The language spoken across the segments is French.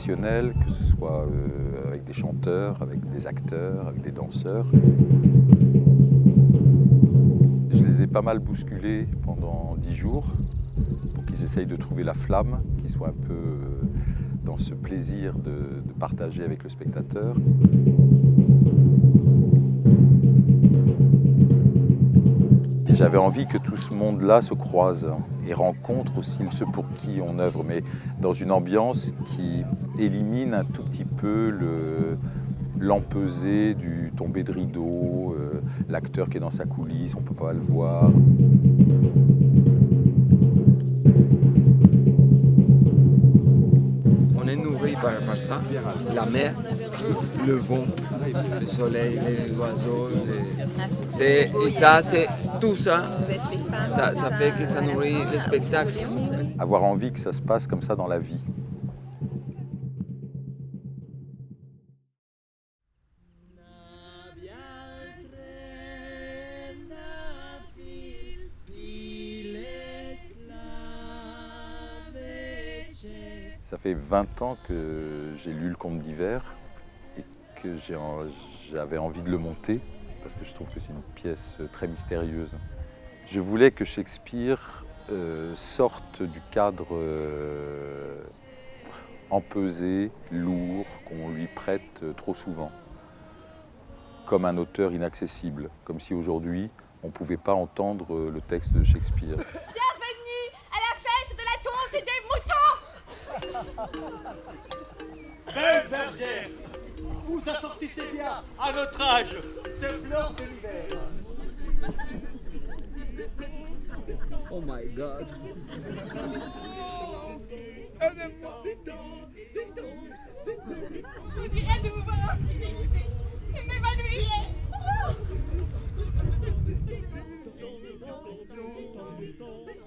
professionnels, que ce soit avec des chanteurs, avec des acteurs, avec des danseurs. Je les ai pas mal bousculés pendant 10 jours pour qu'ils essayent de trouver la flamme, qu'ils soient un peu dans ce plaisir de partager avec le spectateur. Et j'avais envie que tout ce monde-là se croise et rencontre aussi ceux pour qui on œuvre, mais dans une ambiance qui élimine un tout petit peu l'empesé du tombé de rideau, l'acteur qui est dans sa coulisse, on ne peut pas le voir. On est nourri par ça, la mer, le vent, le soleil, les oiseaux. Et ça, c'est tout ça, ça fait que ça nourrit le spectacle. Avoir envie que ça se passe comme ça dans la vie. Ça fait 20 ans que j'ai lu Le Conte d'hiver et que j'avais envie de le monter parce que je trouve que c'est une pièce très mystérieuse. Je voulais que Shakespeare sorte du cadre empesé, lourd, qu'on lui prête trop souvent, comme un auteur inaccessible, comme si aujourd'hui on ne pouvait pas entendre le texte de Shakespeare. Bienvenue à la fête de la tonte et des moutons! Belle bergère, où s'assortissez bien à notre âge ces fleurs de l'hiver. Oh my God. On dirait de vous voir en fidélité et m'évanouirais.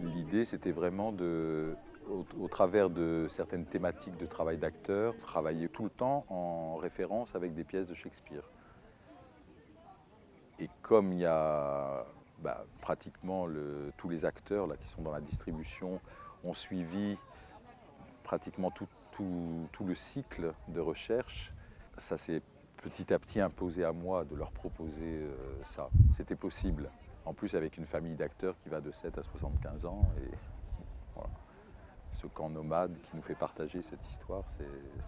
L'idée, c'était vraiment au travers de certaines thématiques de travail d'acteur, travailler tout le temps en référence avec des pièces de Shakespeare. Et comme il y a pratiquement tous les acteurs là, qui sont dans la distribution ont suivi pratiquement tout le cycle de recherche, ça s'est petit à petit imposé à moi de leur proposer ça. C'était possible. En plus avec une famille d'acteurs qui va de 7 à 75 ans. Et voilà. Ce camp nomade qui nous fait partager cette histoire,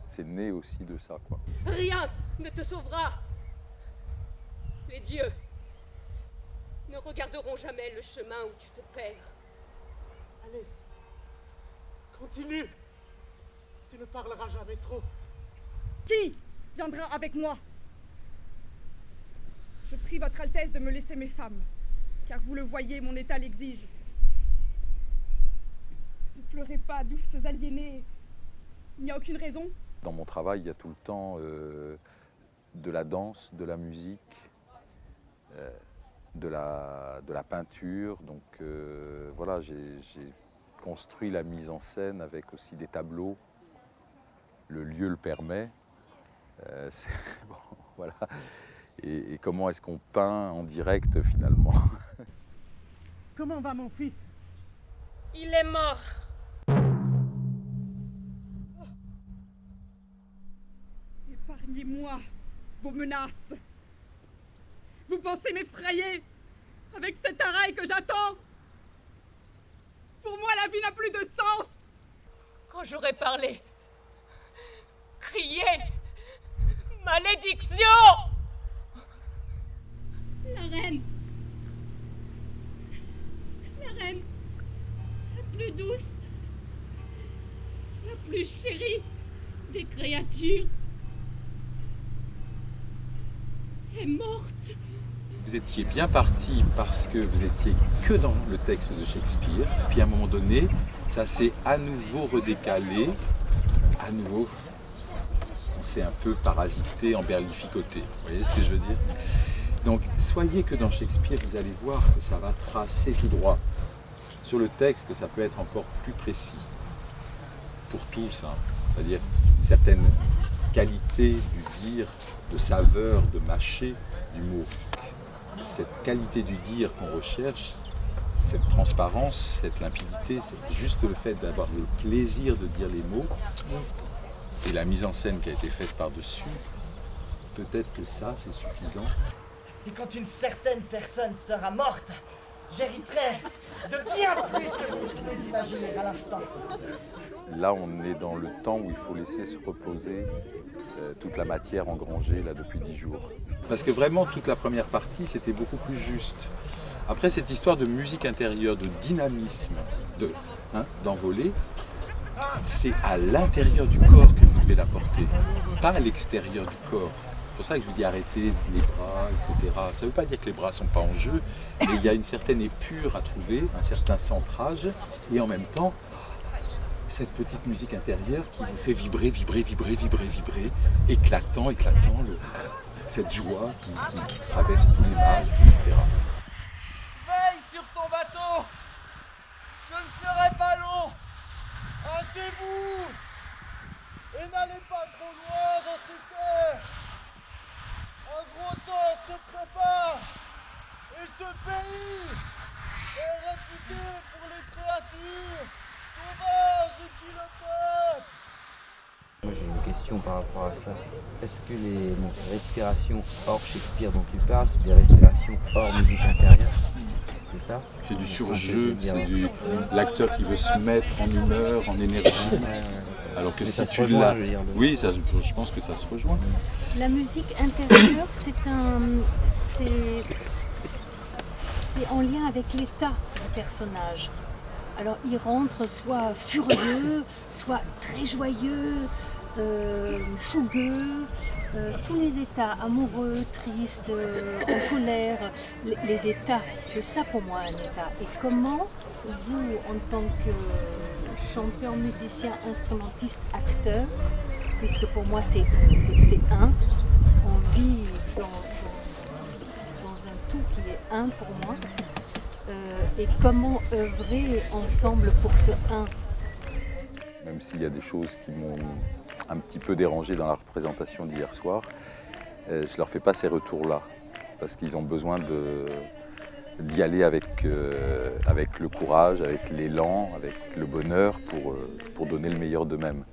c'est né aussi de ça, quoi. Rien ne te sauvera. Les dieux ne regarderont jamais le chemin où tu te perds. Allez, continue. Tu ne parleras jamais trop. Qui viendra avec moi? Je prie votre Altesse de me laisser mes femmes, car vous le voyez, mon état l'exige. Ne pleurez pas, douces aliénées. Il n'y a aucune raison. Dans mon travail, il y a tout le temps de la danse, de la musique, de la peinture. Donc voilà, j'ai construit la mise en scène avec aussi des tableaux. Le lieu le permet. Bon, voilà. Et comment est-ce qu'on peint en direct finalement? Comment va mon fils? Il est mort. Épargnez-moi vos menaces. Vous pensez m'effrayer avec cet arrêt que j'attends? Pour moi, la vie n'a plus de sens. Quand j'aurai parlé, crié, malédiction! La reine, la plus douce, la plus chérie des créatures, est morte. Vous étiez bien parti parce que vous étiez que dans le texte de Shakespeare. Puis à un moment donné, ça s'est à nouveau redécalé. À nouveau, on s'est un peu parasité, emberlificoté. Vous voyez ce que je veux dire? Donc, soyez que dans Shakespeare, vous allez voir que ça va tracer tout droit. Sur le texte, ça peut être encore plus précis. Pour tous, hein. C'est-à-dire certaines qualités du dire, de saveur, de mâcher, du mot. Cette qualité du dire qu'on recherche, cette transparence, cette limpidité, c'est juste le fait d'avoir le plaisir de dire les mots, et la mise en scène qui a été faite par-dessus, peut-être que ça, c'est suffisant. Et quand une certaine personne sera morte, j'hériterai de bien plus que vous ne pouvez imaginer à l'instant. Là, on est dans le temps où il faut laisser se reposer toute la matière engrangée là, depuis 10 jours. Parce que vraiment, toute la première partie, c'était beaucoup plus juste. Après, cette histoire de musique intérieure, de dynamisme, d'envolée, c'est à l'intérieur du corps que vous devez la porter, pas à l'extérieur du corps. C'est pour ça que je vous dis arrêtez les bras, etc. Ça ne veut pas dire que les bras ne sont pas en jeu, mais il y a une certaine épure à trouver, un certain centrage, et en même temps, cette petite musique intérieure qui vous fait vibrer, éclatant, cette joie qui traverse tous les masques, etc. Veille sur ton bateau! Je ne serai pas long! Hâtez-vous! Et n'allez pas trop loin dans ces terres! Un gros temps se prépare! Et ce pays est réputé pour les créatures sauvages qui le peuplent! Moi j'ai une question par rapport à ça. Est-ce que les respirations hors Shakespeare dont tu parles, c'est des respirations hors musique intérieure? C'est ça? C'est du surjeu, c'est l'acteur qui veut se mettre en humeur, en énergie. Alors que si tu l'as... Oui, ça, je pense que ça se rejoint. La musique intérieure, c'est en lien avec l'état du personnage. Alors il rentre soit furieux, soit très joyeux, fougueux, tous les états, amoureux, tristes, en colère, les états, c'est ça pour moi un état. Et comment vous, en tant que chanteur, musicien, instrumentiste, acteur, puisque pour moi c'est un, on vit dans un tout qui est un pour moi, et comment œuvrer ensemble pour ce un. Même s'il y a des choses qui m'ont un petit peu dérangé dans la représentation d'hier soir, je ne leur fais pas ces retours-là, parce qu'ils ont besoin d'y aller avec le courage, avec l'élan, avec le bonheur pour donner le meilleur d'eux-mêmes.